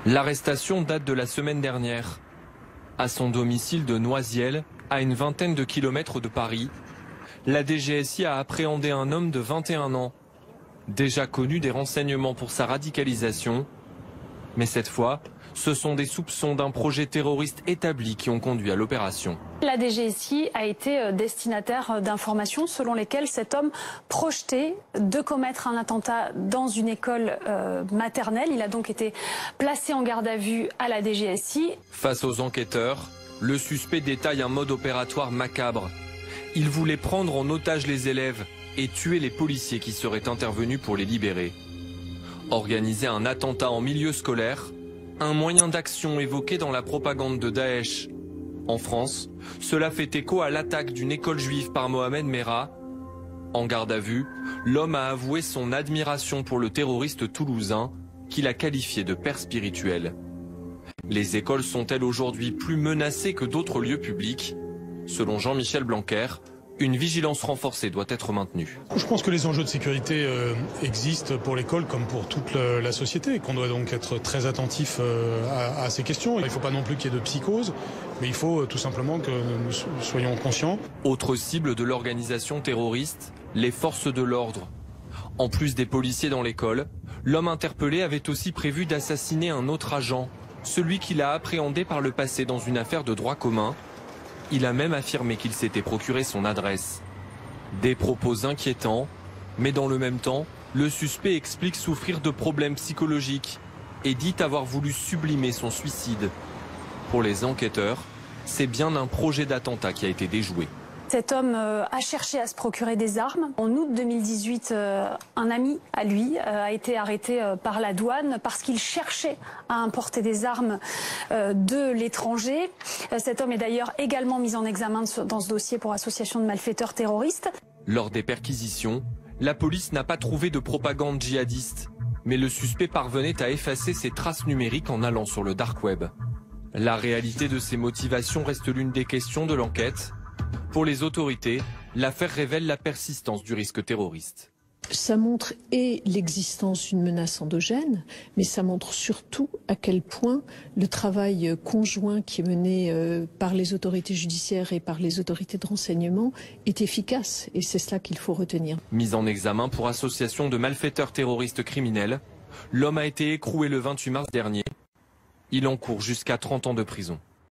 L'arrestation date de la semaine dernière. À son domicile de Noisiel, à une vingtaine de kilomètres de Paris, la DGSI a appréhendé un homme de 21 ans, déjà connu des renseignements pour sa radicalisation. Mais cette fois, ce sont des soupçons d'un projet terroriste établi qui ont conduit à l'opération. La DGSI a été destinataire d'informations selon lesquelles cet homme projetait de commettre un attentat dans une école maternelle. Il a donc été placé en garde à vue à la DGSI. Face aux enquêteurs, le suspect détaille un mode opératoire macabre. Il voulait prendre en otage les élèves et tuer les policiers qui seraient intervenus pour les libérer. Organiser un attentat en milieu scolaire, un moyen d'action évoqué dans la propagande de Daesh. En France, cela fait écho à l'attaque d'une école juive par Mohamed Merah. En garde à vue, l'homme a avoué son admiration pour le terroriste toulousain, qu'il a qualifié de père spirituel. Les écoles sont-elles aujourd'hui plus menacées que d'autres lieux publics? Selon Jean-Michel Blanquer, une vigilance renforcée doit être maintenue. Je pense que les enjeux de sécurité existent pour l'école comme pour toute la société et qu'on doit donc être très attentif à ces questions. Il ne faut pas non plus qu'il y ait de psychose, mais il faut tout simplement que nous soyons conscients. Autre cible de l'organisation terroriste, les forces de l'ordre. En plus des policiers dans l'école, l'homme interpellé avait aussi prévu d'assassiner un autre agent, celui qu'il a appréhendé par le passé dans une affaire de droit commun. Il a même affirmé qu'il s'était procuré son adresse. Des propos inquiétants, mais dans le même temps, le suspect explique souffrir de problèmes psychologiques et dit avoir voulu sublimer son suicide. Pour les enquêteurs, c'est bien un projet d'attentat qui a été déjoué. Cet homme a cherché à se procurer des armes. En août 2018, un ami à lui a été arrêté par la douane parce qu'il cherchait à importer des armes de l'étranger. Cet homme est d'ailleurs également mis en examen dans ce dossier pour association de malfaiteurs terroristes. Lors des perquisitions, la police n'a pas trouvé de propagande djihadiste, mais le suspect parvenait à effacer ses traces numériques en allant sur le dark web. La réalité de ses motivations reste l'une des questions de l'enquête. Pour les autorités, l'affaire révèle la persistance du risque terroriste. Ça montre l'existence d'une menace endogène, mais ça montre surtout à quel point le travail conjoint qui est mené par les autorités judiciaires et par les autorités de renseignement est efficace. Et c'est cela qu'il faut retenir. Mis en examen pour association de malfaiteurs terroristes criminels, l'homme a été écroué le 28 mars dernier. Il encourt jusqu'à 30 ans de prison.